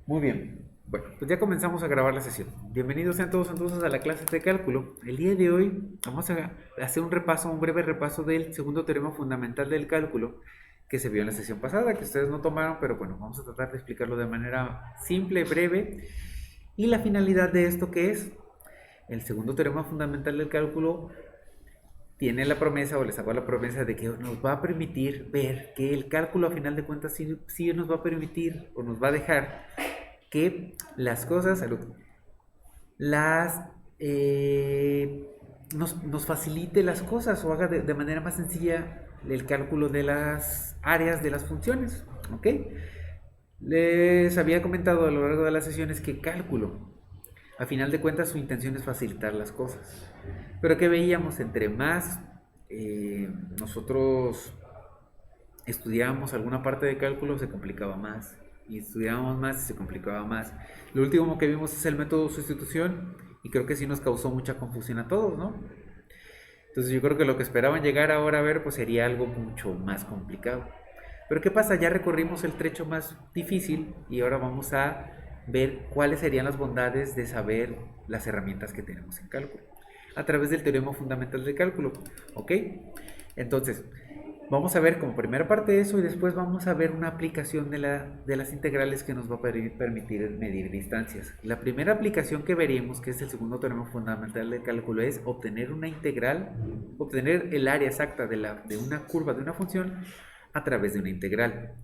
Muy bien. Bueno, pues ya comenzamos a grabar la sesión. Bienvenidos sean todos entonces a la clase de cálculo. El día de hoy vamos a hacer un repaso, un breve repaso del segundo teorema fundamental del cálculo que se vio en la sesión pasada, que ustedes no tomaron, pero bueno, vamos a tratar de explicarlo de manera simple, breve. Y la finalidad de esto que es, el segundo teorema fundamental del cálculo tiene la promesa o les hago la promesa de que nos va a permitir ver que el cálculo a final de cuentas sí nos va a permitir o nos va a dejar que las cosas, salud, las nos facilite las cosas o haga de manera más sencilla el cálculo de las áreas de las funciones. ¿Ok? Les había comentado a lo largo de las sesiones que cálculo, a final de cuentas, su intención es facilitar las cosas. Pero que veíamos, entre más nosotros estudiábamos alguna parte de cálculo, se complicaba más. Y estudiábamos más y se complicaba más. Lo último que vimos es el método de sustitución. Y creo que sí nos causó mucha confusión a todos, ¿no? Entonces yo creo que lo que esperaban llegar ahora a ver pues sería algo mucho más complicado. Pero ¿qué pasa? Ya recorrimos el trecho más difícil y ahora vamos a ver cuáles serían las bondades de saber las herramientas que tenemos en cálculo a través del teorema fundamental del cálculo. ¿Ok? Entonces, vamos a ver como primera parte eso y después vamos a ver una aplicación de las integrales que nos va a permitir medir distancias. La primera aplicación que veremos, que es el segundo teorema fundamental del cálculo, es obtener una integral, obtener el área exacta de una curva de una función a través de una integral.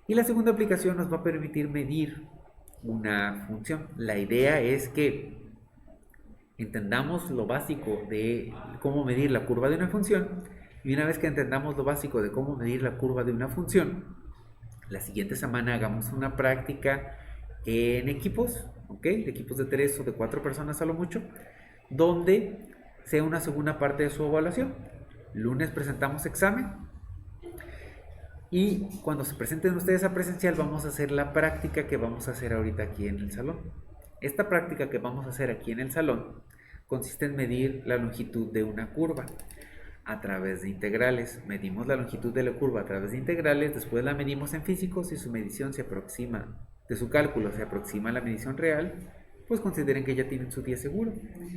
Y la segunda aplicación nos va a permitir medir una función. La idea es que entendamos lo básico de cómo medir la curva de una función y una vez que entendamos lo básico de cómo medir la curva de una función, la siguiente semana hagamos una práctica en equipos, ¿ok? De equipos de 3 o de 4 personas a lo mucho, donde sea una segunda parte de su evaluación. Lunes presentamos examen y cuando se presenten ustedes a presencial vamos a hacer la práctica que vamos a hacer ahorita aquí en el salón. Esta práctica que vamos a hacer aquí en el salón consiste en medir la longitud de una curva a través de integrales. Medimos la longitud de la curva a través de integrales, después la medimos en físico. Si su medición se aproxima, de su cálculo se aproxima a la medición real, pues consideren que ya tienen su día seguro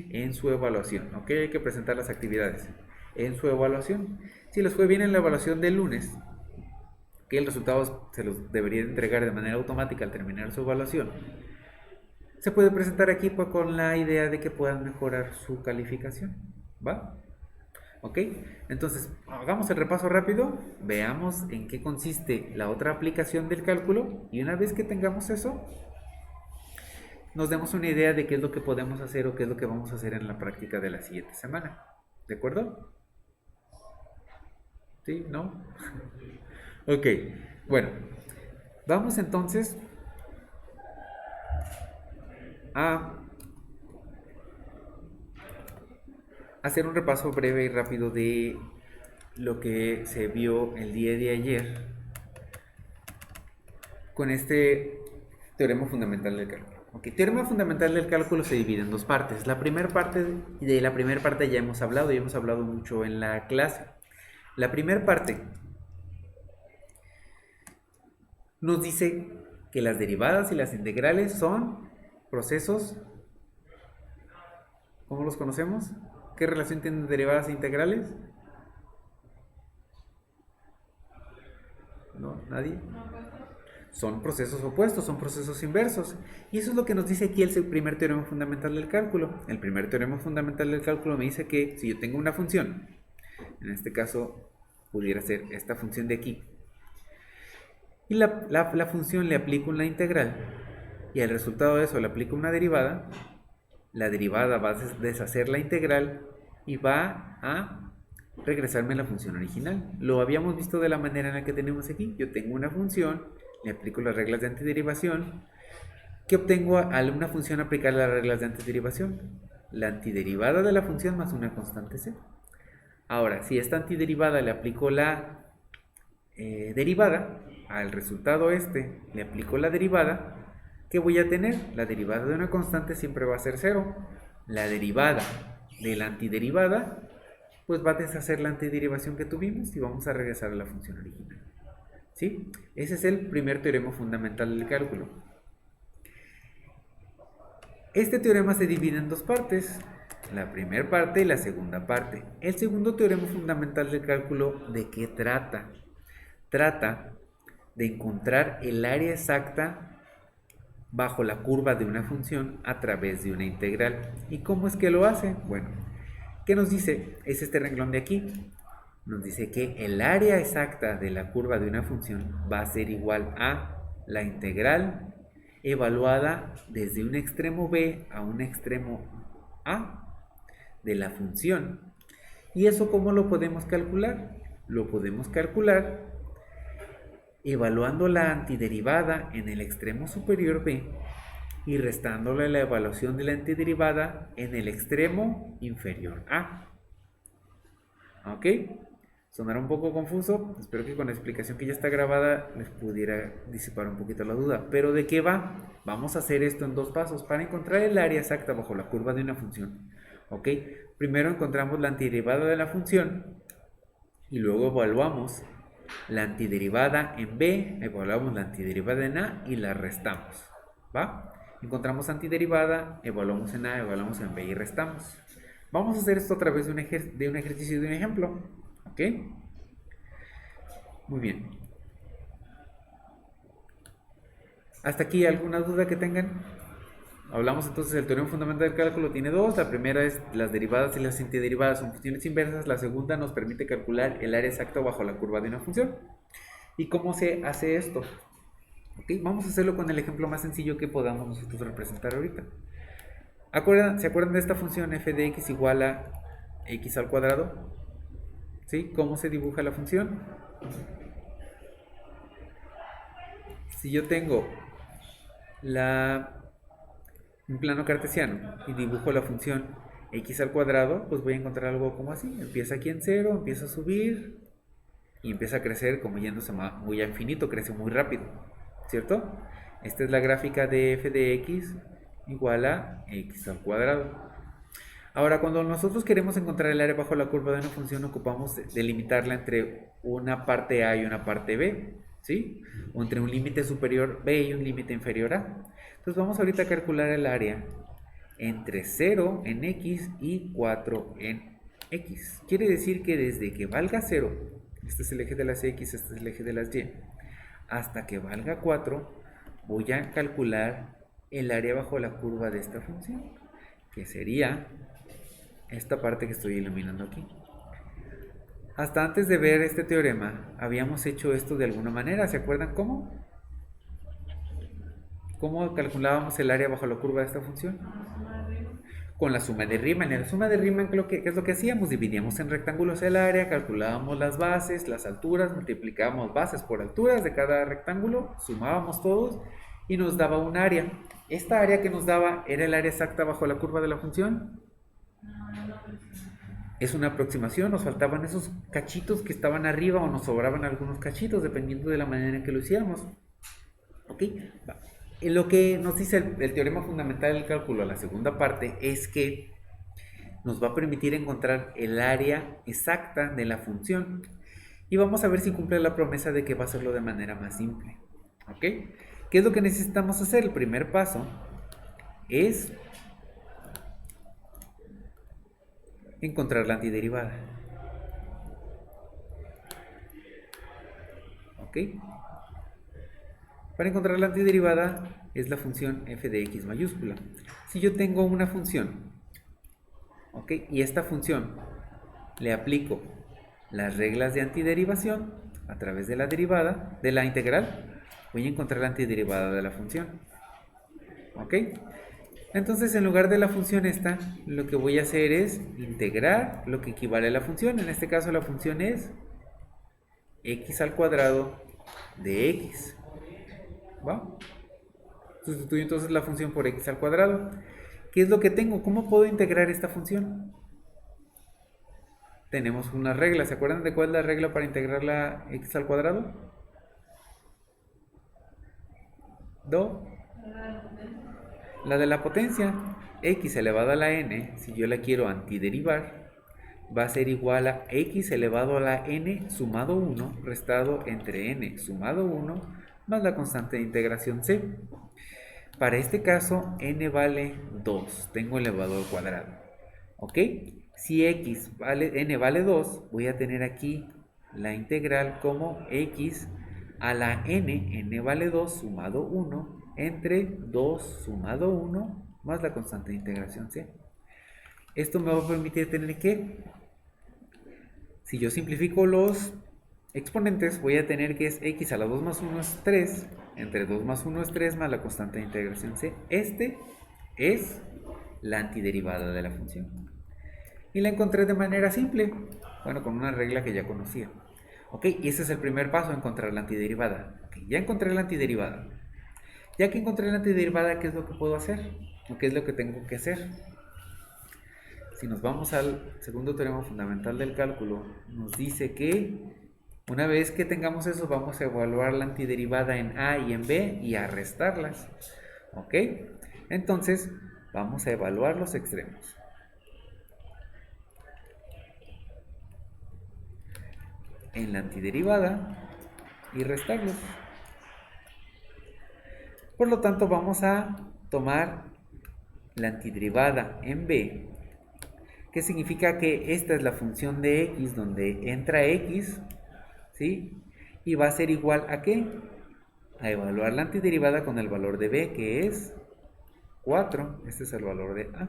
en su evaluación. ¿Ok? Hay que presentar las actividades en su evaluación. Si les fue bien en la evaluación del lunes, que el resultado se los debería entregar de manera automática al terminar su evaluación, se puede presentar aquí pues, con la idea de que puedan mejorar su calificación. ¿Va? ¿Ok? Entonces, hagamos el repaso rápido, veamos en qué consiste la otra aplicación del cálculo y una vez que tengamos eso, nos demos una idea de qué es lo que podemos hacer o qué es lo que vamos a hacer en la práctica de la siguiente semana. ¿De acuerdo? ¿Sí? ¿No? Ok, bueno, vamos entonces a hacer un repaso breve y rápido de lo que se vio el día de ayer con este teorema fundamental del cálculo. Okay. Teorema fundamental del cálculo se divide en dos partes. La primera parte, de la primera parte ya hemos hablado mucho en la clase. La primera parte nos dice que las derivadas y las integrales son procesos, ¿cómo los conocemos? ¿Qué relación tienen derivadas e integrales? ¿No? ¿Nadie? Son procesos opuestos, son procesos inversos. Y eso es lo que nos dice aquí el primer teorema fundamental del cálculo. El primer teorema fundamental del cálculo me dice que si yo tengo una función, en este caso pudiera ser esta función de aquí, y la función le aplico una integral, y al resultado de eso le aplico una derivada, la derivada va a deshacer la integral y va a regresarme a la función original. Lo habíamos visto de la manera en la que tenemos aquí. Yo tengo una función, le aplico las reglas de antiderivación. ¿Qué obtengo al una función aplicar las reglas de antiderivación? La antiderivada de la función más una constante c. Ahora, si a esta antiderivada le aplico la derivada, al resultado este le aplico la derivada, ¿qué voy a tener? La derivada de una constante siempre va a ser 0. La derivada de la antiderivada pues va a deshacer la antiderivación que tuvimos y vamos a regresar a la función original. ¿Sí? Ese es el primer teorema fundamental del cálculo. Este teorema se divide en dos partes, la primera parte y la segunda parte. El segundo teorema fundamental del cálculo, ¿de qué trata? Trata de encontrar el área exacta bajo la curva de una función a través de una integral. ¿Y cómo es que lo hace? Bueno, ¿qué nos dice? Es este renglón de aquí. Nos dice que el área exacta de la curva de una función va a ser igual a la integral evaluada desde un extremo b a un extremo a de la función. ¿Y eso cómo lo podemos calcular? Lo podemos calcular evaluando la antiderivada en el extremo superior b y restándole la evaluación de la antiderivada en el extremo inferior a. ¿Ok? Sonará un poco confuso, espero que con la explicación que ya está grabada les pudiera disipar un poquito la duda. ¿Pero de qué va? Vamos a hacer esto en dos pasos para encontrar el área exacta bajo la curva de una función. ¿Ok? Primero encontramos la antiderivada de la función y luego evaluamos la antiderivada en b, evaluamos la antiderivada en a y la restamos. ¿Va? Encontramos antiderivada, evaluamos en a, evaluamos en b y restamos. Vamos a hacer esto a través de un ejercicio de un ejemplo. ¿Ok? Muy bien. ¿Hasta aquí alguna duda que tengan? Hablamos entonces del teorema fundamental del cálculo, tiene dos. La primera es las derivadas y las antiderivadas son funciones inversas. La segunda nos permite calcular el área exacta bajo la curva de una función. ¿Y cómo se hace esto? ¿Ok? Vamos a hacerlo con el ejemplo más sencillo que podamos nosotros representar ahorita. ¿Se acuerdan de esta función f de x igual a x al cuadrado? ¿Sí? ¿Cómo se dibuja la función? Si yo tengo un plano cartesiano y dibujo la función x al cuadrado, pues voy a encontrar algo como así. Empieza aquí en 0, empieza a subir y empieza a crecer como yéndose muy a infinito, crece muy rápido, ¿cierto? Esta es la gráfica de f de x igual a x al cuadrado. Ahora, cuando nosotros queremos encontrar el área bajo la curva de una función, ocupamos delimitarla entre una parte a y una parte b, ¿sí? O entre un límite superior b y un límite inferior a. Entonces vamos ahorita a calcular el área entre 0 en x y 4 en x. Quiere decir que desde que valga 0, este es el eje de las x, este es el eje de las y, hasta que valga 4, voy a calcular el área bajo la curva de esta función, que sería esta parte que estoy iluminando aquí. Hasta antes de ver este teorema, habíamos hecho esto de alguna manera. ¿Se acuerdan cómo? ¿Cómo calculábamos el área bajo la curva de esta función? Con la suma de Riemann. En la suma de Riemann, ¿qué es lo que hacíamos? Dividíamos en rectángulos el área, calculábamos las bases, las alturas, multiplicábamos bases por alturas de cada rectángulo, sumábamos todos y nos daba un área. Esta área que nos daba era el área exacta bajo la curva de la función. Es una aproximación, nos faltaban esos cachitos que estaban arriba o nos sobraban algunos cachitos dependiendo de la manera en que lo hiciéramos. ¿Ok? Lo que nos dice el teorema fundamental del cálculo, la segunda parte, es que nos va a permitir encontrar el área exacta de la función y vamos a ver si cumple la promesa de que va a hacerlo de manera más simple. ¿Ok? ¿Qué es lo que necesitamos hacer? El primer paso es encontrar la antiderivada. ¿Ok? Para encontrar la antiderivada es la función f de x mayúscula. Si yo tengo una función, ¿ok? Y esta función le aplico las reglas de antiderivación a través de la derivada, de la integral, voy a encontrar la antiderivada de la función. ¿Ok? Entonces, en lugar de la función esta, lo que voy a hacer es integrar lo que equivale a la función. En este caso, la función es x al cuadrado de x. ¿Va? Sustituyo entonces la función por x al cuadrado. ¿Qué es lo que tengo? ¿Cómo puedo integrar esta función? Tenemos una regla. ¿Se acuerdan de cuál es la regla para integrar la x al cuadrado? La de la potencia. X elevado a la n, si yo la quiero antiderivar, va a ser igual a x elevado a la n sumado 1 restado entre n sumado 1 más la constante de integración c. Para este caso, n vale 2, tengo el elevado al cuadrado. ¿Ok? Si n vale 2, voy a tener aquí la integral como x a la n vale 2 sumado 1 entre 2 sumado 1 más la constante de integración c. Esto me va a permitir tener que, si yo simplifico los exponentes, voy a tener que es x a la 2 más 1 es 3, entre 2 más 1 es 3 más la constante de integración c. Este es la antiderivada de la función. Y la encontré de manera simple, bueno, con una regla que ya conocía. Ok, y ese es el primer paso, encontrar la antiderivada. Okay, ya encontré la antiderivada. Ya que encontré la antiderivada, ¿qué es lo que puedo hacer? ¿O qué es lo que tengo que hacer? Si nos vamos al segundo teorema fundamental del cálculo, nos dice que una vez que tengamos eso, vamos a evaluar la antiderivada en A y en B y a restarlas. ¿Ok? Entonces, vamos a evaluar los extremos. En la antiderivada y restarlos. Por lo tanto, vamos a tomar la antiderivada en B, que significa que esta es la función de x donde entra x, ¿sí? Y va a ser igual a ¿qué? A evaluar la antiderivada con el valor de b, que es 4. Este es el valor de a.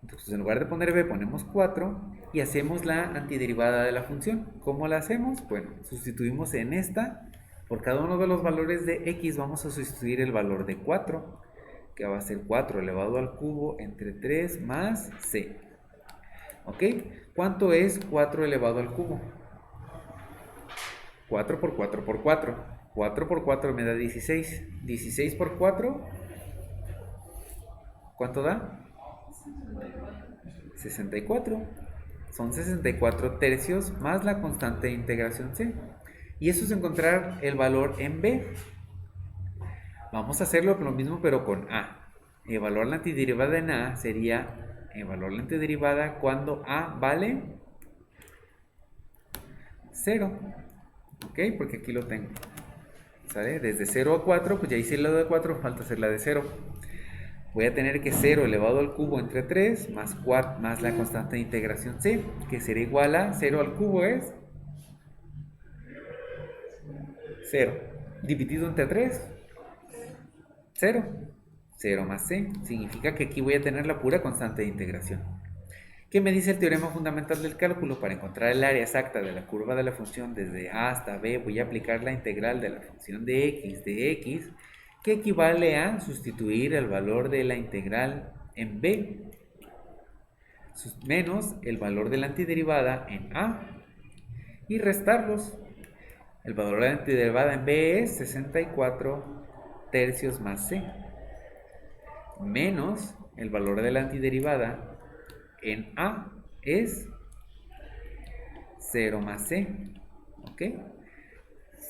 Entonces, en lugar de poner b, ponemos 4 y hacemos la antiderivada de la función. ¿Cómo la hacemos? Bueno, sustituimos en esta. Por cada uno de los valores de x vamos a sustituir el valor de 4, que va a ser 4 elevado al cubo entre 3 más c. ¿Ok? ¿Cuánto es 4 elevado al cubo? 4 por 4 por 4. 4 por 4 me da 16. 16 por 4, ¿cuánto da? 64. Son 64 tercios más la constante de integración c. Y eso es encontrar el valor en b. Vamos a hacerlo lo mismo pero con a. Evaluar la antiderivada en a sería evaluar la antiderivada cuando a vale 0. ¿Ok? Porque aquí lo tengo. ¿Sale? Desde 0 a 4, pues ya hice la de 4, falta hacer la de 0. Voy a tener que 0 elevado al cubo entre 3 más 4 más la constante de integración c, que será igual a 0 al cubo es 0. Dividido entre 3, 0. 0 más c. Significa que aquí voy a tener la pura constante de integración. ¿Qué me dice el teorema fundamental del cálculo? Para encontrar el área exacta de la curva de la función desde a hasta b, voy a aplicar la integral de la función de x, que equivale a sustituir el valor de la integral en b menos el valor de la antiderivada en a y restarlos. El valor de la antiderivada en b es 64 tercios más c menos el valor de la antiderivada en a es 0 más c. ¿Ok?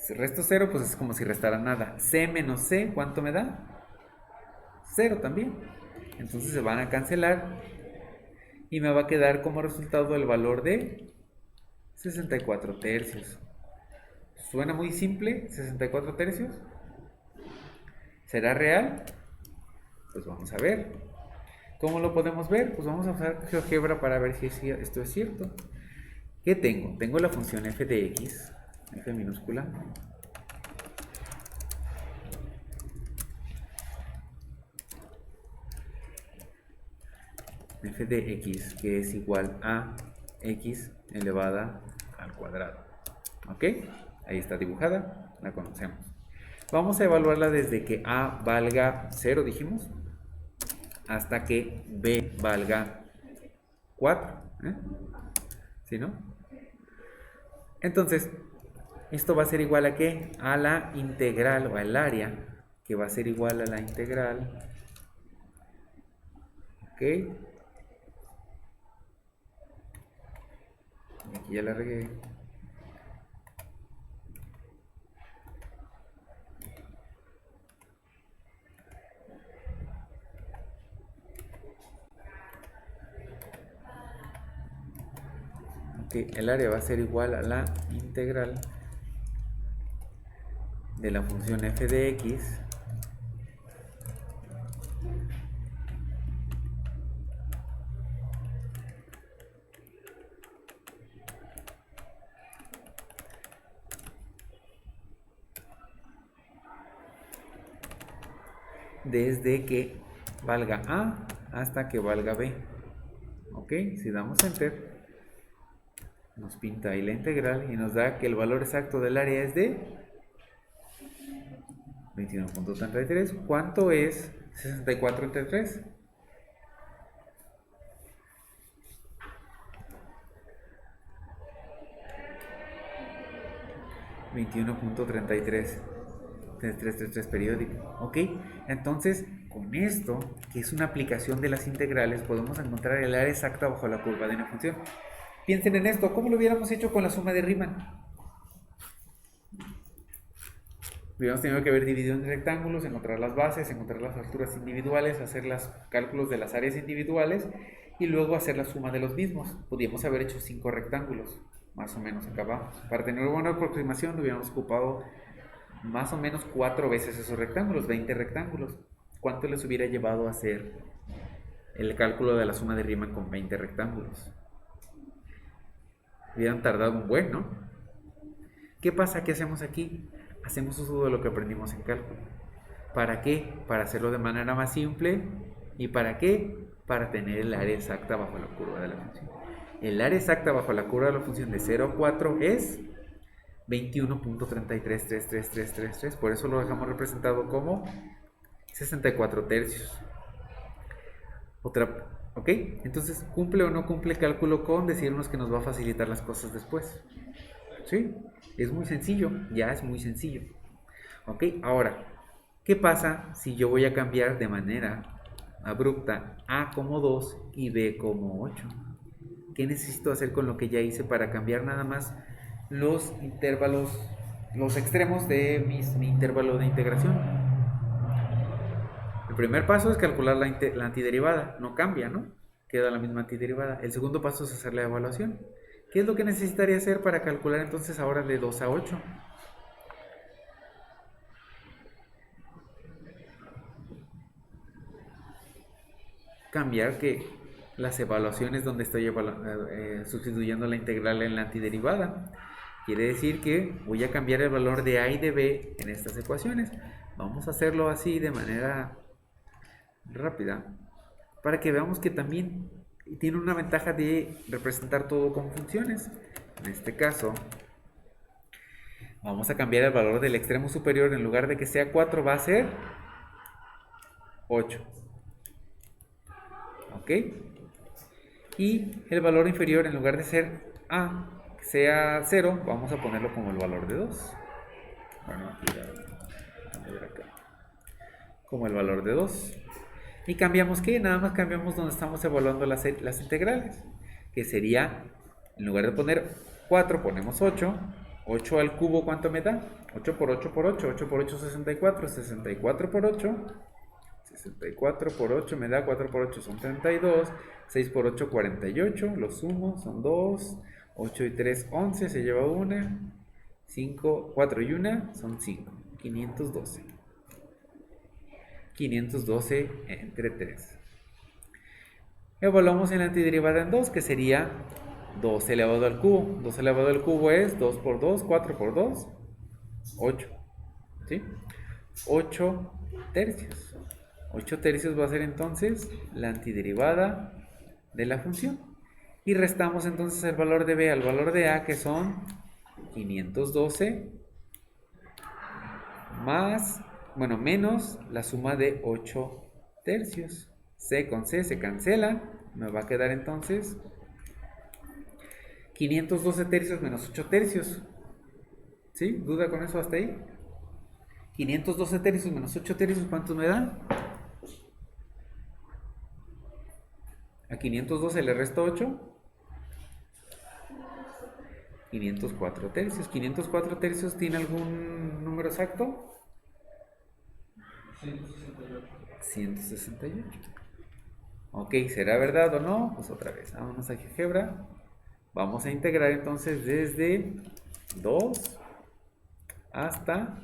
Si resto 0, pues es como si restara nada. C menos c, ¿cuánto me da? 0 también. Entonces se van a cancelar y me va a quedar como resultado el valor de 64 tercios. ¿Suena muy simple? 64 tercios. ¿Será real? Pues vamos a ver. ¿Cómo lo podemos ver? Pues vamos a usar GeoGebra para ver si esto es cierto. ¿Qué tengo? Tengo la función f de x, f minúscula, f de x, que es igual a x elevada al cuadrado. ¿Ok? Ahí está dibujada, la conocemos. Vamos a evaluarla desde que a valga 0, dijimos, hasta que b valga 4. ¿Sí, no? Entonces, esto va a ser igual a ¿qué? A la integral o al área, que va a ser igual a la integral. ¿Ok? Aquí ya la regué. Que el área va a ser igual a la integral de la función f de x desde que valga A hasta que valga B. Ok, si damos Enter, nos pinta ahí la integral y nos da que el valor exacto del área es de 21.33. ¿Cuánto es 64 entre 3? 21.33. 3333 periódico. Ok, entonces con esto, que es una aplicación de las integrales, podemos encontrar el área exacta bajo la curva de una función. Piensen en esto, ¿cómo lo hubiéramos hecho con la suma de Riemann? Hubiéramos tenido que haber dividido en rectángulos, encontrar las bases, encontrar las alturas individuales, hacer los cálculos de las áreas individuales y luego hacer la suma de los mismos. Podríamos haber hecho 5 rectángulos, más o menos acabamos. Para tener una buena aproximación hubiéramos ocupado más o menos 4 veces esos rectángulos, 20 rectángulos. ¿Cuánto les hubiera llevado a hacer el cálculo de la suma de Riemann con 20 rectángulos? Hubieran tardado un buen, ¿no? ¿Qué pasa? ¿Qué hacemos aquí? Hacemos uso de lo que aprendimos en cálculo. ¿Para qué? Para hacerlo de manera más simple. ¿Y para qué? Para tener el área exacta bajo la curva de la función. El área exacta bajo la curva de la función de 0 a 4 es 21.333333. Por eso lo dejamos representado como 64 tercios. ¿Ok? Entonces, ¿cumple o no cumple el cálculo con decirnos que nos va a facilitar las cosas después? ¿Sí? Es muy sencillo, ya es muy sencillo. ¿Ok? Ahora, ¿qué pasa si yo voy a cambiar de manera abrupta A como 2 y B como 8? ¿Qué necesito hacer con lo que ya hice para cambiar nada más los intervalos, los extremos de mi intervalo de integración? El primer paso es calcular la antiderivada, no cambia, ¿no? Queda la misma antiderivada. El segundo paso es hacer la evaluación. ¿Qué es lo que necesitaría hacer para calcular entonces ahora de 2 a 8? Cambiar que las evaluaciones donde estoy sustituyendo la integral en la antiderivada. Quiere decir que voy a cambiar el valor de A y de B en estas ecuaciones. Vamos a hacerlo así de manera rápida para que veamos que también tiene una ventaja de representar todo con funciones. En este caso, vamos a cambiar el valor del extremo superior. En lugar de que sea 4 va a ser 8. ¿Ok? Y el valor inferior, en lugar de ser A, que sea 0, vamos a ponerlo como el valor de 2. Bueno, aquí vamos a ver acá. Como el valor de 2. Y cambiamos ¿qué? Nada más cambiamos donde estamos evaluando las integrales. Que sería, en lugar de poner 4, ponemos 8. 8 al cubo, ¿cuánto me da? 8 por 8 por 8. 8 por 8, 64. 64 por 8. 64 por 8 me da 4 por 8 son 32, 6 por 8 48, lo sumo son 2, 8 y 3 11, se lleva 1, 5, 4 y 1 son 5, 512. 512 entre 3. Evaluamos en la antiderivada en 2, que sería 2 elevado al cubo. 2 elevado al cubo es 2 por 2, 4 por 2, 8. ¿Sí? 8 tercios. 8 tercios va a ser entonces la antiderivada de la función. Y restamos entonces el valor de B al valor de A, que son 512 más, bueno, menos la suma de 8 tercios. C con C se cancela. Me va a quedar entonces 512 tercios menos 8 tercios. ¿Sí? ¿Duda con eso hasta ahí? 512 tercios menos 8 tercios, ¿cuántos me dan? A 512 le resto 8. 504 tercios. ¿504 tercios tiene algún número exacto? 168. Ok, ¿será verdad o no? Pues otra vez, vámonos a GeoGebra. Vamos a integrar entonces desde 2 hasta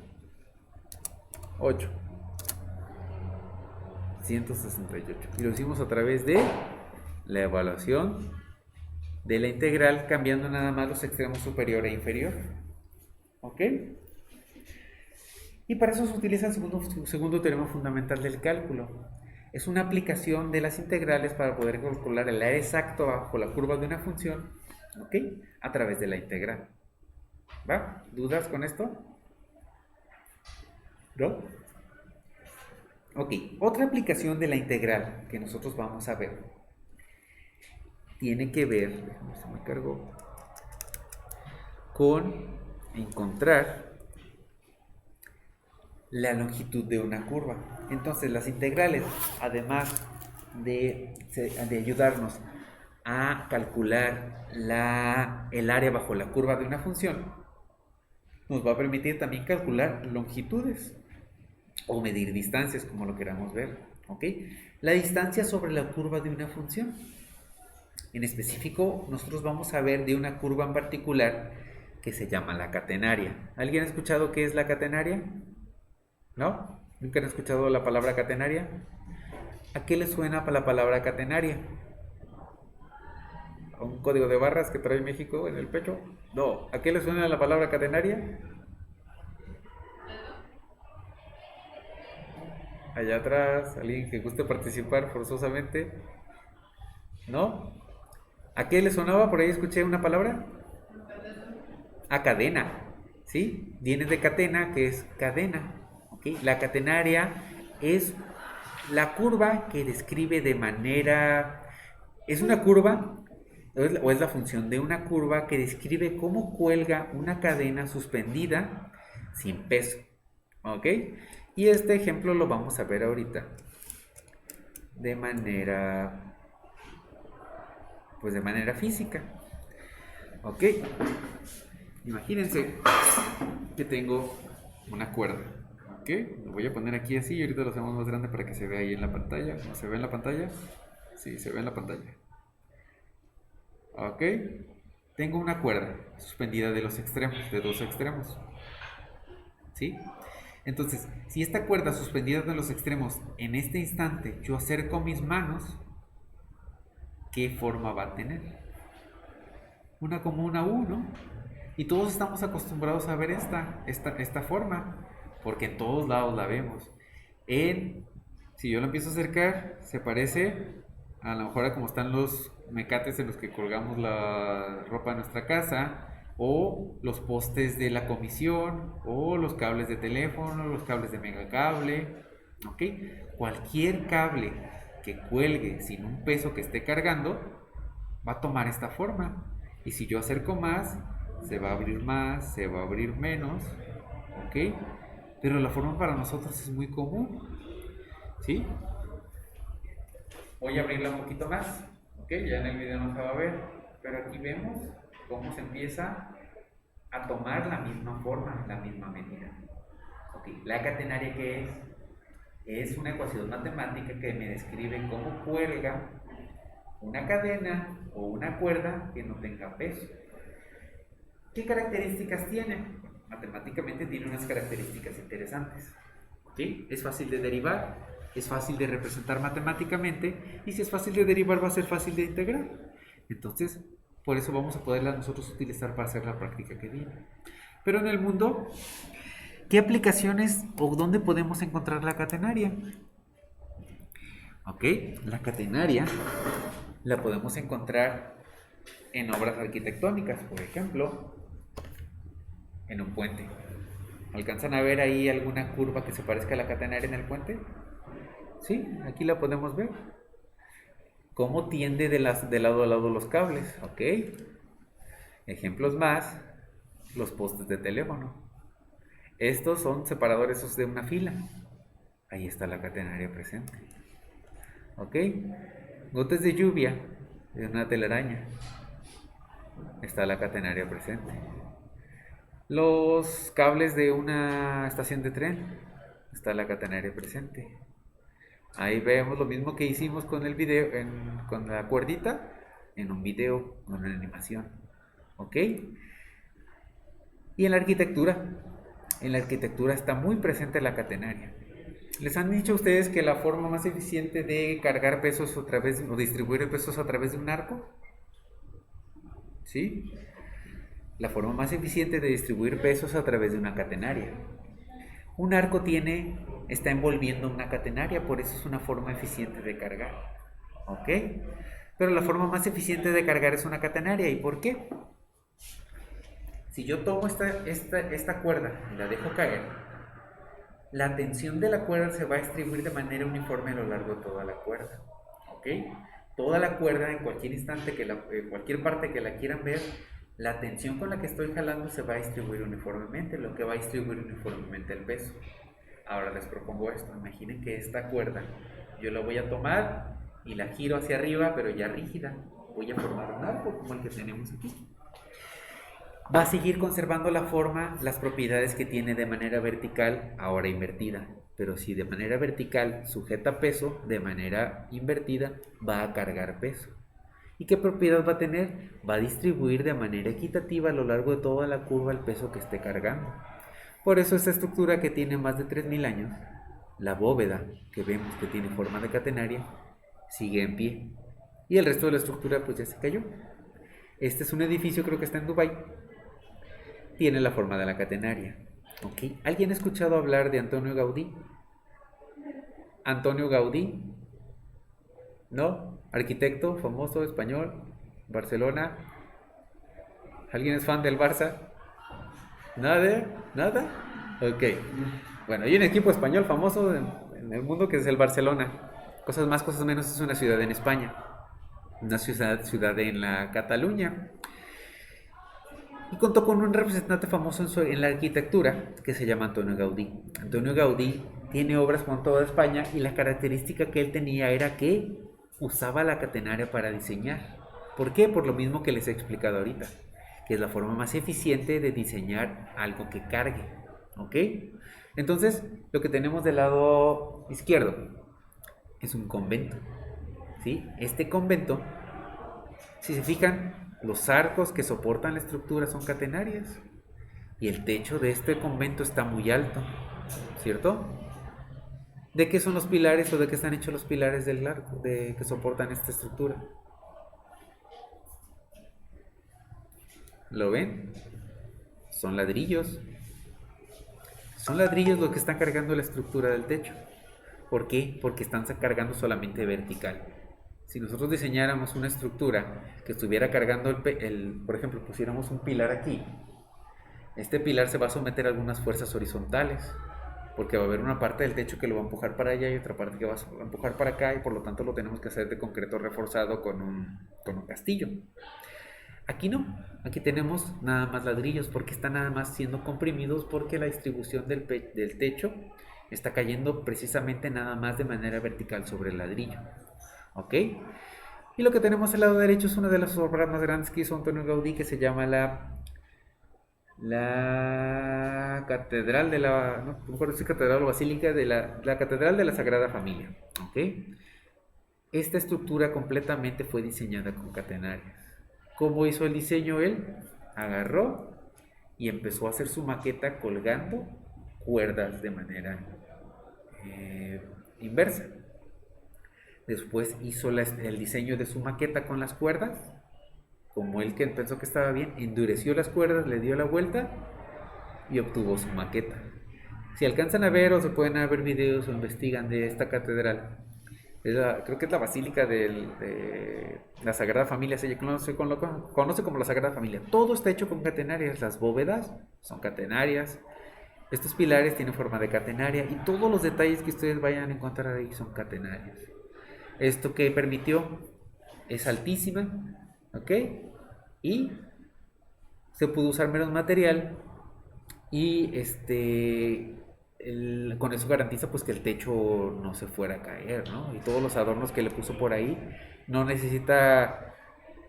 8. 168. Y lo hicimos a través de la evaluación de la integral, cambiando nada más los extremos superior e inferior. ¿Ok? Y para eso se utiliza el segundo teorema fundamental del cálculo. Es una aplicación de las integrales para poder calcular el área exacto bajo la curva de una función, ¿ok? A través de la integral. ¿Va? ¿Dudas con esto? ¿No? Ok, otra aplicación de la integral que nosotros vamos a ver tiene que ver, se me cargó, con encontrar la longitud de una curva. Entonces las integrales, además de ayudarnos a calcular el área bajo la curva de una función, nos va a permitir también calcular longitudes o medir distancias, como lo queramos ver. ¿Ok? La distancia sobre la curva de una función. En específico, nosotros vamos a ver de una curva en particular que se llama la catenaria. ¿Alguien ha escuchado qué es la catenaria? ¿No? ¿Nunca han escuchado la palabra catenaria? ¿A qué le suena la palabra catenaria? ¿A un código de barras que trae México en el pecho? No. ¿A qué le suena la palabra catenaria? Allá atrás, alguien que guste participar forzosamente. ¿No? ¿A qué le sonaba? Por ahí escuché una palabra. A cadena. ¿Sí? Viene de catena, que es cadena. ¿Ok? La catenaria es la curva que describe de manera... Es una curva, o es la función de una curva que describe cómo cuelga una cadena suspendida sin peso. ¿Ok? Y este ejemplo lo vamos a ver ahorita de manera... pues de manera física. ¿Ok? Imagínense que tengo una cuerda. ¿Ok? Lo voy a poner aquí así y ahorita lo hacemos más grande para que se vea ahí en la pantalla. ¿No se ve en la pantalla? Sí, se ve en la pantalla. ¿Ok? Tengo una cuerda suspendida de los extremos, de dos extremos. ¿Sí? Entonces, si esta cuerda suspendida de los extremos, en este instante yo acerco mis manos, ¿qué forma va a tener? Una como una U, ¿no? Y todos estamos acostumbrados a ver esta forma, porque en todos lados la vemos. Si yo lo empiezo a acercar, se parece a lo mejor a como están los mecates en los que colgamos la ropa de nuestra casa, o los postes de la comisión, o los cables de teléfono, los cables de megacable, ¿ok? Cualquier cable que cuelgue sin un peso que esté cargando, va a tomar esta forma. Y si yo acerco más, se va a abrir más, se va a abrir menos, ¿ok? Pero la forma para nosotros es muy común, ¿sí? Voy a abrirla un poquito más, ¿ok? Ya en el video no se va a ver, pero aquí vemos cómo se empieza a tomar la misma forma, la misma medida. ¿Ok? La catenaria, ¿qué es? Es una ecuación matemática que me describe cómo cuelga una cadena o una cuerda que no tenga peso. ¿Qué características tiene? Matemáticamente tiene unas características interesantes. ¿Sí? Es fácil de derivar, es fácil de representar matemáticamente, y si es fácil de derivar va a ser fácil de integrar. Entonces, por eso vamos a poderla nosotros utilizar para hacer la práctica que viene. Pero en el mundo, ¿qué aplicaciones o dónde podemos encontrar la catenaria? Ok, la catenaria la podemos encontrar en obras arquitectónicas, por ejemplo, en un puente. ¿Alcanzan a ver ahí alguna curva que se parezca a la catenaria en el puente? Sí, aquí la podemos ver. ¿Cómo tiende de lado a lado los cables? Ok. Ejemplos más, los postes de teléfono. Estos son separadores de una fila. Ahí está la catenaria presente. Ok. Gotas de lluvia de una telaraña. Está la catenaria presente. Los cables de una estación de tren. Está la catenaria presente. Ahí vemos lo mismo que hicimos con el video, con la cuerdita, en un video, en una animación. ¿Ok? Y en la arquitectura está muy presente la catenaria. ¿Les han dicho a ustedes que la forma más eficiente de cargar pesos o distribuir pesos a través de un arco? ¿Sí? La forma más eficiente de distribuir pesos a través de una catenaria. Un arco está envolviendo una catenaria, por eso es una forma eficiente de cargar. ¿Ok? Pero la forma más eficiente de cargar es una catenaria. ¿Y por qué? Si yo tomo esta cuerda y la dejo caer, la tensión de la cuerda se va a distribuir de manera uniforme a lo largo de toda la cuerda. ¿Ok? Toda la cuerda, en cualquier instante, en cualquier parte que la quieran ver, la tensión con la que estoy jalando se va a distribuir uniformemente, lo que va a distribuir uniformemente el peso. Ahora les propongo esto. Imaginen que esta cuerda yo la voy a tomar y la giro hacia arriba, pero ya rígida. Voy a formar un arco como el que tenemos aquí. Va a seguir conservando la forma, las propiedades que tiene de manera vertical, ahora invertida. Pero si de manera vertical sujeta peso, de manera invertida va a cargar peso. ¿Y qué propiedad va a tener? Va a distribuir de manera equitativa a lo largo de toda la curva el peso que esté cargando. Por eso esta estructura, que tiene más de 3000 años, la bóveda que vemos que tiene forma de catenaria, sigue en pie. Y el resto de la estructura pues ya se cayó. Este es un edificio, creo que está en Dubái. Tiene la forma de la catenaria. ¿Okay? ¿Alguien ha escuchado hablar de Antonio Gaudí? Antonio Gaudí, ¿no? Arquitecto famoso español, Barcelona. ¿Alguien es fan del Barça? ¿Nada? ¿Nada? Ok. Bueno, hay un equipo español famoso en el mundo que es el Barcelona. Cosas más, cosas menos, es una ciudad en España. Una ciudad en la Cataluña. Y contó con un representante famoso en la arquitectura que se llama Antonio Gaudí. Antonio Gaudí tiene obras por toda España y la característica que él tenía era que usaba la catenaria para diseñar. ¿Por qué? Por lo mismo que les he explicado ahorita, que es la forma más eficiente de diseñar algo que cargue. ¿Ok? Entonces, lo que tenemos del lado izquierdo es un convento. ¿Sí? Este convento, si se fijan, los arcos que soportan la estructura son catenarias y el techo de este convento está muy alto, ¿cierto? ¿De qué son los pilares o de qué están hechos los pilares del arco que soportan esta estructura? ¿Lo ven? Son ladrillos. Son ladrillos los que están cargando la estructura del techo. ¿Por qué? Porque están cargando solamente vertical. Si nosotros diseñáramos una estructura que estuviera cargando por ejemplo, pusiéramos un pilar aquí, este pilar se va a someter a algunas fuerzas horizontales, porque va a haber una parte del techo que lo va a empujar para allá y otra parte que va a empujar para acá, y por lo tanto lo tenemos que hacer de concreto reforzado con un castillo. Aquí no, aquí tenemos nada más ladrillos, porque están nada más siendo comprimidos, porque la distribución del techo está cayendo precisamente nada más de manera vertical sobre el ladrillo. ¿Ok? Y lo que tenemos al lado derecho es una de las obras más grandes que hizo Antonio Gaudí, que se llama la Catedral de la... no me acuerdo si es Catedral o Basílica de la Catedral de la Sagrada Familia. ¿Ok? Esta estructura completamente fue diseñada con catenarias. ¿Cómo hizo el diseño él? Agarró y empezó a hacer su maqueta colgando cuerdas de manera inversa. Después hizo el diseño de su maqueta con las cuerdas, como él que pensó que estaba bien, endureció las cuerdas, le dio la vuelta y obtuvo su maqueta. Si alcanzan a ver o se pueden ver videos o investigan de esta catedral, creo que es la Basílica de la Sagrada Familia, se conoce como la Sagrada Familia. Todo está hecho con catenarias, las bóvedas son catenarias, estos pilares tienen forma de catenaria y todos los detalles que ustedes vayan a encontrar ahí son catenarias. Esto que permitió es altísima, ¿ok? Y se pudo usar menos material y con eso garantiza pues que el techo no se fuera a caer, ¿no? Y todos los adornos que le puso por ahí, no necesita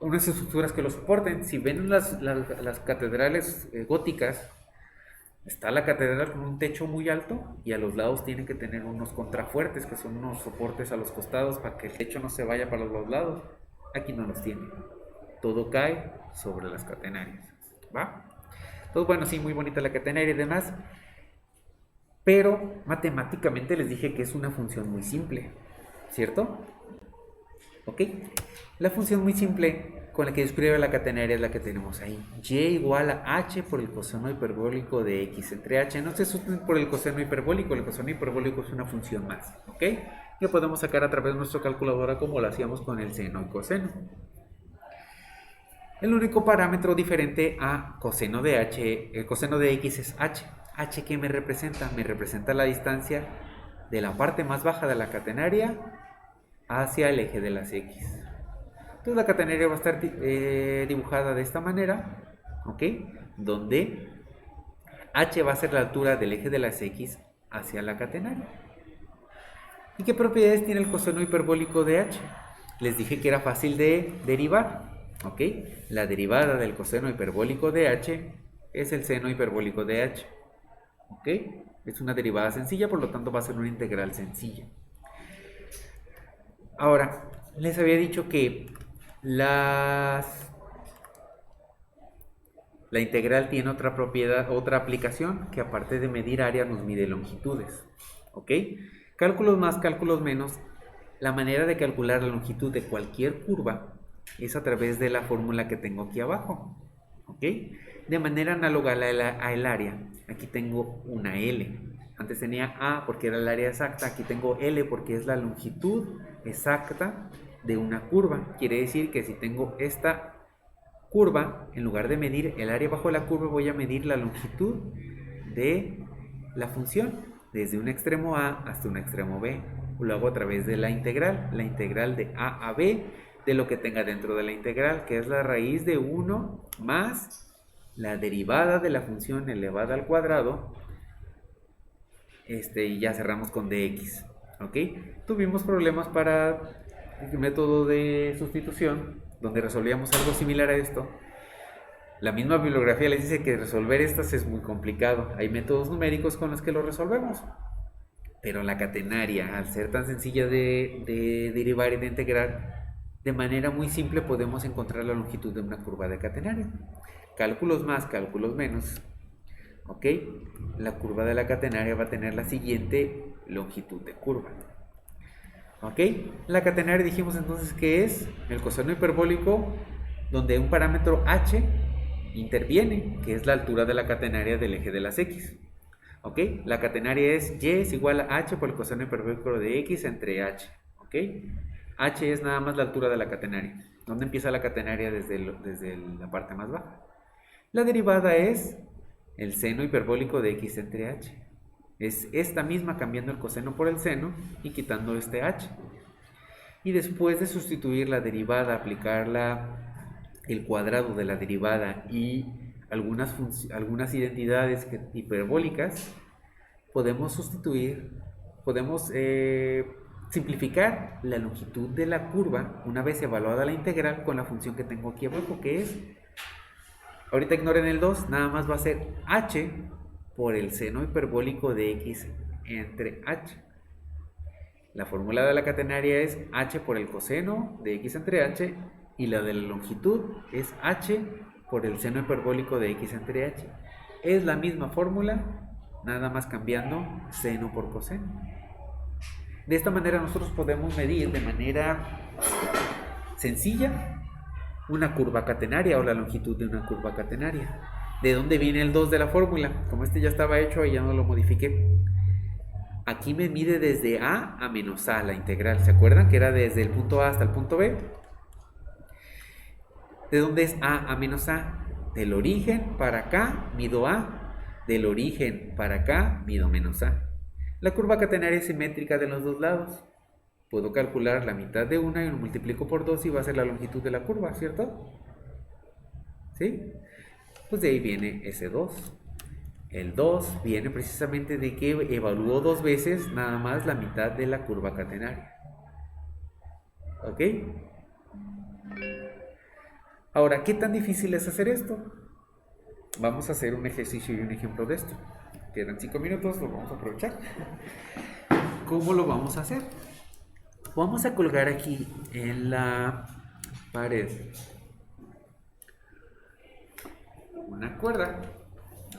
unas estructuras que lo soporten. Si ven las catedrales góticas, está la catedral con un techo muy alto y a los lados tiene que tener unos contrafuertes, que son unos soportes a los costados para que el techo no se vaya para los lados. Aquí no los tiene. Todo cae sobre las catenarias. ¿Va? Entonces, bueno, sí, muy bonita la catenaria y demás. Pero matemáticamente les dije que es una función muy simple, ¿cierto? ¿Ok? La función muy simple con la que describe la catenaria es la que tenemos ahí. Y igual a h por el coseno hiperbólico de x entre h. No se asusten por el coseno hiperbólico. El coseno hiperbólico es una función más, ¿ok? Que podemos sacar a través de nuestra calculadora como lo hacíamos con el seno y coseno. El único parámetro diferente a coseno de h, el coseno de x es h. ¿H qué me representa? Me representa la distancia de la parte más baja de la catenaria hacia el eje de las x. Entonces la catenaria va a estar dibujada de esta manera, ¿ok? Donde h va a ser la altura del eje de las x hacia la catenaria. ¿Y qué propiedades tiene el coseno hiperbólico de h? Les dije que era fácil de derivar, ¿ok? La derivada del coseno hiperbólico de h es el seno hiperbólico de h, ¿ok? Es una derivada sencilla, por lo tanto va a ser una integral sencilla. Ahora, les había dicho que la integral tiene otra propiedad, otra aplicación, que aparte de medir área nos mide longitudes, ¿ok? Cálculos más, cálculos menos, la manera de calcular la longitud de cualquier curva es a través de la fórmula que tengo aquí abajo, ¿ok? De manera análoga a el área, aquí tengo una L. Antes tenía A porque era el área exacta, aquí tengo L porque es la longitud exacta de una curva. Quiere decir que si tengo esta curva, en lugar de medir el área bajo la curva, voy a medir la longitud de la función, desde un extremo A hasta un extremo B. Lo hago a través de la integral de A a B, de lo que tenga dentro de la integral, que es la raíz de 1 más la derivada de la función elevada al cuadrado, y ya cerramos con dx, ¿ok? Tuvimos problemas para el método de sustitución, donde resolvíamos algo similar a esto. La misma bibliografía les dice que resolver estas es muy complicado. Hay métodos numéricos con los que lo resolvemos. Pero la catenaria, al ser tan sencilla de derivar y de integrar, de manera muy simple podemos encontrar la longitud de una curva de catenaria. Cálculos más, cálculos menos. ¿Ok? La curva de la catenaria va a tener la siguiente longitud de curva. ¿Ok? La catenaria dijimos entonces que es el coseno hiperbólico donde un parámetro h interviene, que es la altura de la catenaria del eje de las x. ¿Ok? La catenaria es y es igual a h por el coseno hiperbólico de x entre h. ¿Ok? H es nada más la altura de la catenaria. ¿Dónde empieza la catenaria desde la parte más baja? La derivada es el seno hiperbólico de x entre h. Es esta misma cambiando el coseno por el seno y quitando este h. Y después de sustituir la derivada, aplicar el cuadrado de la derivada y algunas identidades hiperbólicas, podemos simplificar la longitud de la curva una vez evaluada la integral con la función que tengo aquí abajo, que es, ahorita ignoren el 2, nada más va a ser h por el seno hiperbólico de x entre h. La fórmula de la catenaria es h por el coseno de x entre h y la de la longitud es h por el seno hiperbólico de x entre h. Es la misma fórmula, nada más cambiando seno por coseno. De esta manera nosotros podemos medir de manera sencilla una curva catenaria o la longitud de una curva catenaria. ¿De dónde viene el 2 de la fórmula? Como este ya estaba hecho y ya no lo modifiqué. Aquí me mide desde a menos a la integral. ¿Se acuerdan que era desde el punto A hasta el punto B? ¿De dónde es a menos a? Del origen para acá mido a. Del origen para acá mido menos a. La curva catenaria es simétrica de los dos lados. Puedo calcular la mitad de una y lo multiplico por 2 y va a ser la longitud de la curva, ¿cierto? ¿Sí? Pues de ahí viene ese 2. El 2 viene precisamente de que evaluó 2 veces nada más la mitad de la curva catenaria. ¿Ok? Ahora, ¿qué tan difícil es hacer esto? Vamos a hacer un ejercicio y un ejemplo de esto. Quedan 5 minutos, lo vamos a aprovechar. ¿Cómo lo vamos a hacer? Vamos a colgar aquí en la pared una cuerda.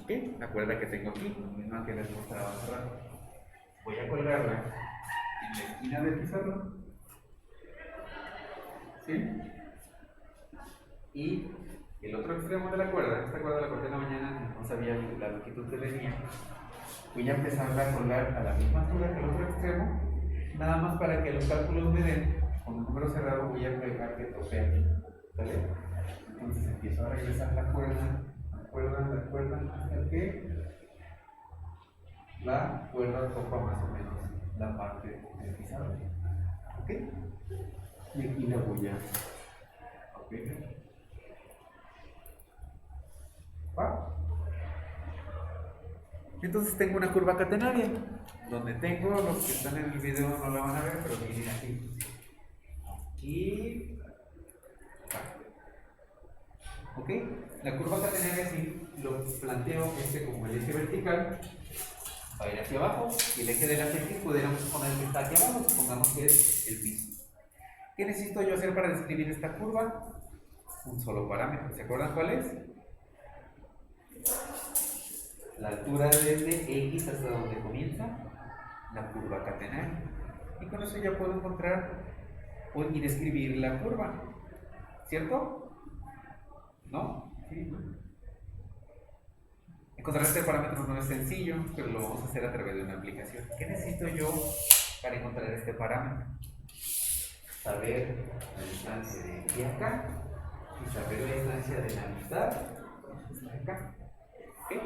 ¿Ok? La cuerda que tengo aquí, la misma que les mostraba hace rato. Voy a colgarla en la esquina del pizarrón. ¿Sí? Y el otro extremo de la cuerda, esta cuerda la corté en la mañana, no sabía la longitud que tenía. Voy a empezar a colgar a la misma altura que el otro extremo, nada más para que los cálculos me den, con un número cerrado voy a dejar que tope aquí, ¿vale? Entonces empiezo a regresar la cuerda, hasta que la cuerda topa más o menos la parte del pizarro, ¿ok? Y aquí la voy a pegar. ¿Va? Entonces tengo una curva catenaria, donde tengo, los que están en el video no la van a ver, pero miren aquí. Aquí. ¿Ok? La curva catenaria, si lo planteo como el eje vertical, va a ir hacia abajo, y el eje de las X pudiéramos poner que está hacia abajo, supongamos que es el piso. ¿Qué necesito yo hacer para describir esta curva? Un solo parámetro. ¿Se acuerdan cuál es? La altura desde X hasta donde comienza la curva catenaria. Y con eso ya puedo encontrar y describir la curva. ¿Cierto? ¿No? Sí. Encontrar este parámetro no es sencillo, pero lo vamos a hacer a través de una aplicación. ¿Qué necesito yo para encontrar este parámetro? Saber la distancia de aquí a acá y saber la distancia de la mitad hasta acá. ¿Okay?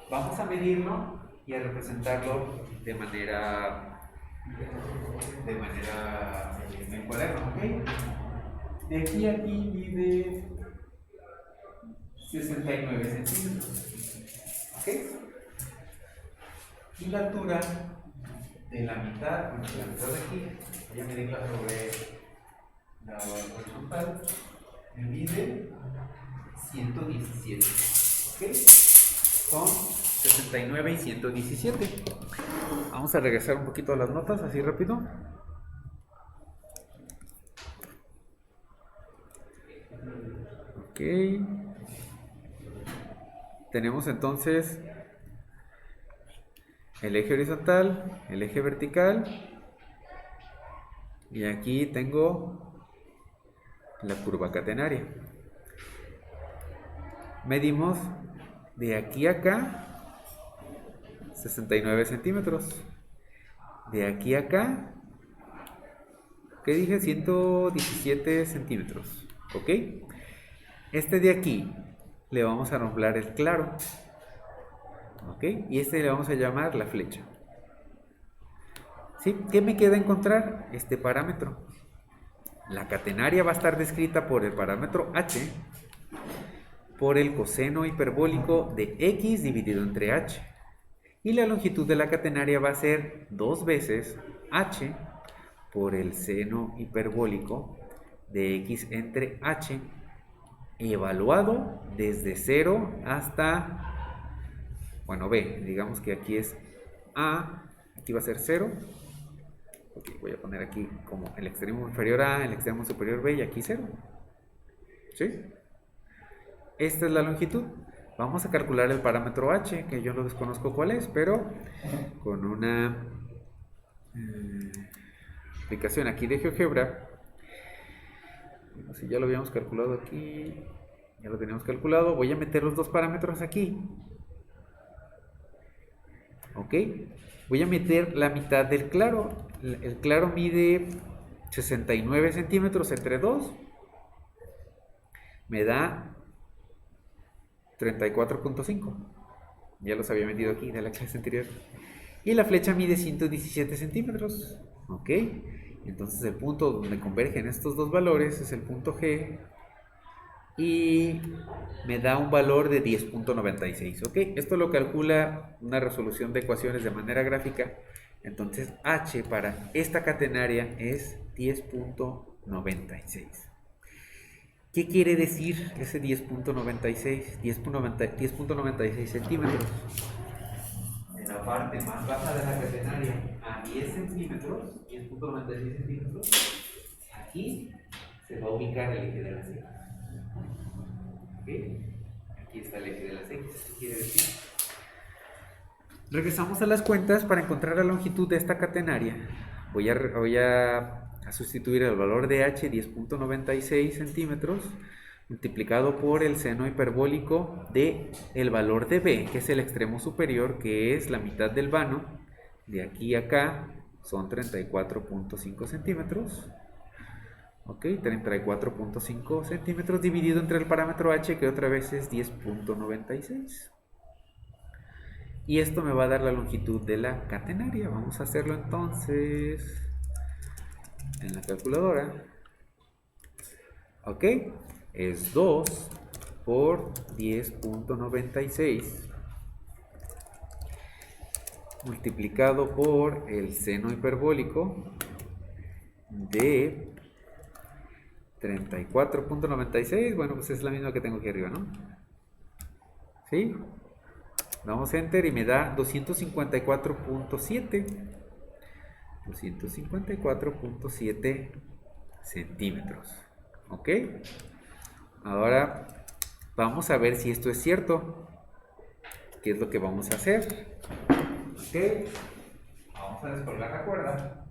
Vamos a medirlo y a representarlo de manera en el cuaderno, ¿ok? De aquí a aquí mide 69 centímetros, ¿ok? Y la altura de la mitad, de aquí, voy a medirla sobre la horizontal, mide 117, ¿ok? Son 69 y 117. Vamos a regresar un poquito a las notas, así rápido. Ok. Tenemos entonces el eje horizontal, el eje vertical, y aquí tengo la curva catenaria. Medimos de aquí a acá 69 centímetros. De aquí a acá, ¿qué dije? 117 centímetros. ¿Ok? Este de aquí le vamos a nombrar el claro. ¿Ok? Y este le vamos a llamar la flecha. ¿Sí? ¿Qué me queda encontrar? Este parámetro. La catenaria va a estar descrita por el parámetro h, por el coseno hiperbólico de x dividido entre h. Y la longitud de la catenaria va a ser 2 veces h por el seno hiperbólico de x entre h, evaluado desde 0 hasta, bueno, b, digamos que aquí es a, aquí va a ser 0. Ok, voy a poner aquí como el extremo inferior a, el extremo superior b, y aquí 0. ¿Sí? Esta es la longitud. Vamos a calcular el parámetro h, que yo no desconozco cuál es, pero con una aplicación aquí de GeoGebra, si ya lo habíamos calculado aquí, ya lo teníamos calculado, voy a meter los dos parámetros aquí. ¿Ok? Voy a meter la mitad del claro. El claro mide 69 centímetros entre 2. Me da 34.5. Ya los había metido aquí de la clase anterior. Y la flecha mide 117 centímetros. ¿Ok? Entonces el punto donde convergen estos dos valores es el punto G. Y me da un valor de 10.96. ¿Ok? Esto lo calcula una resolución de ecuaciones de manera gráfica. Entonces H para esta catenaria es 10.96. ¿Qué quiere decir ese 10.96? 10.96 centímetros. En la parte más baja de la catenaria a 10 centímetros, 10.96 centímetros, aquí se va a ubicar el eje de las X. ¿Okay? Aquí está el eje de las X. ¿Qué quiere decir? Regresamos a las cuentas para encontrar la longitud de esta catenaria. Voy a sustituir el valor de h, 10.96 centímetros, multiplicado por el seno hiperbólico de el valor de b, que es el extremo superior, que es la mitad del vano, de aquí a acá son 34.5 centímetros. Ok, 34.5 centímetros dividido entre el parámetro h, que otra vez es 10.96. Y esto me va a dar la longitud de la catenaria. Vamos a hacerlo entonces en la calculadora. Ok, es 2 por 10.96 multiplicado por el seno hiperbólico de 34.96. Bueno, pues es la misma que tengo aquí arriba, ¿no? ¿Sí? Damos enter y me da 254.7 254.7 centímetros. ¿Ok? Ahora vamos a ver si esto es cierto. ¿Qué es lo que vamos a hacer? Ok, vamos a descolgar la cuerda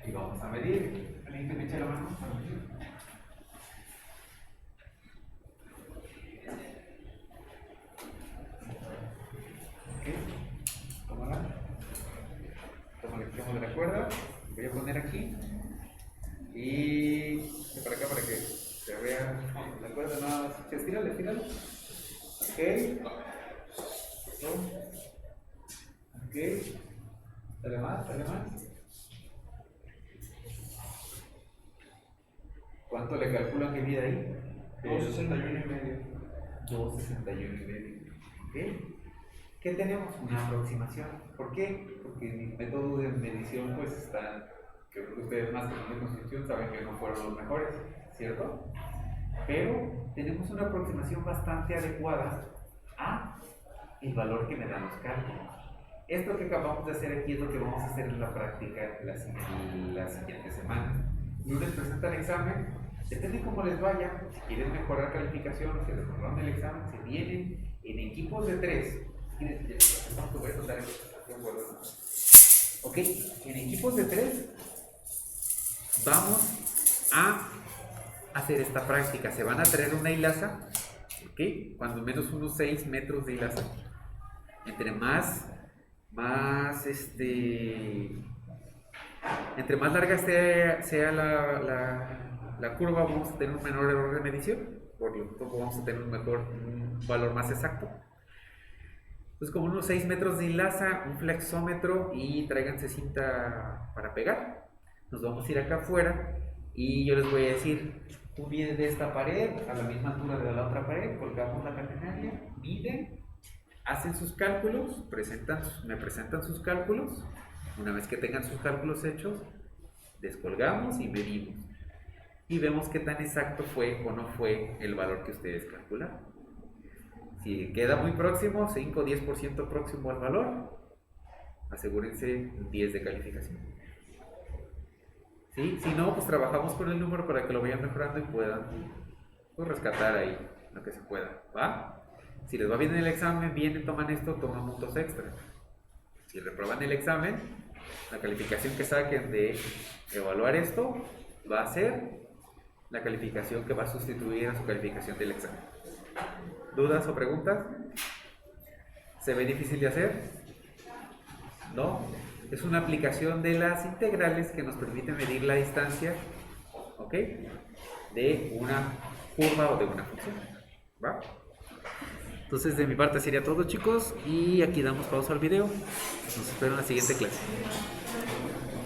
y vamos a medir. ¿Alguien que me eche la mano para medir? Ok, tómala. Toma el extremo de la cuerda. Voy a poner aquí y para acá para que se vea la cuerda. Nada más. Estírale, estírale. Ok. Ok. Dale más, dale más. ¿Cuánto le calculan que mide ahí? 261 y medio. 261 y medio. ¿Ok? ¿Qué tenemos? Una aproximación. ¿Por qué? Porque mis métodos de medición pues están, que creo que ustedes más que de construcción saben que no fueron los mejores, ¿cierto? Pero tenemos una aproximación bastante adecuada a el valor que me dan los cálculos. Esto que acabamos de hacer aquí es lo que vamos a hacer en la práctica la siguiente semana. Lunes presentan el examen, depende cómo les vaya, si quieren mejorar calificación, si les mejoraron el examen, se vienen en equipos de 3. Ok, en equipos de 3 vamos a hacer esta práctica. Se van a traer una hilaza, ok, cuando menos unos 6 metros de hilaza. Entre más larga sea la curva, vamos a tener un menor error de medición, por lo tanto vamos a tener un valor más exacto. Pues como unos 6 metros de hilaza, un flexómetro y tráiganse cinta para pegar. Nos vamos a ir acá afuera y yo les voy a decir, tú vienes de esta pared a la misma altura de la otra pared, colgamos la catenaria, miden, hacen sus cálculos, me presentan sus cálculos. Una vez que tengan sus cálculos hechos, descolgamos y medimos. Y vemos qué tan exacto fue o no fue el valor que ustedes calcularon. Si queda muy próximo, 5 o 10% próximo al valor, asegúrense 10 de calificación. ¿Sí? Si no, pues trabajamos con el número para que lo vayan mejorando y puedan pues, rescatar ahí lo que se pueda. ¿Va? Si les va bien en el examen, vienen, toman esto, toman puntos extra. Si reprueban el examen, la calificación que saquen de evaluar esto va a ser la calificación que va a sustituir a su calificación del examen. ¿Dudas o preguntas? ¿Se ve difícil de hacer? ¿No? Es una aplicación de las integrales que nos permite medir la distancia, ¿ok?, de una curva o de una función. ¿Va? Entonces de mi parte sería todo, chicos, y aquí damos pausa al video. Nos espero en la siguiente clase.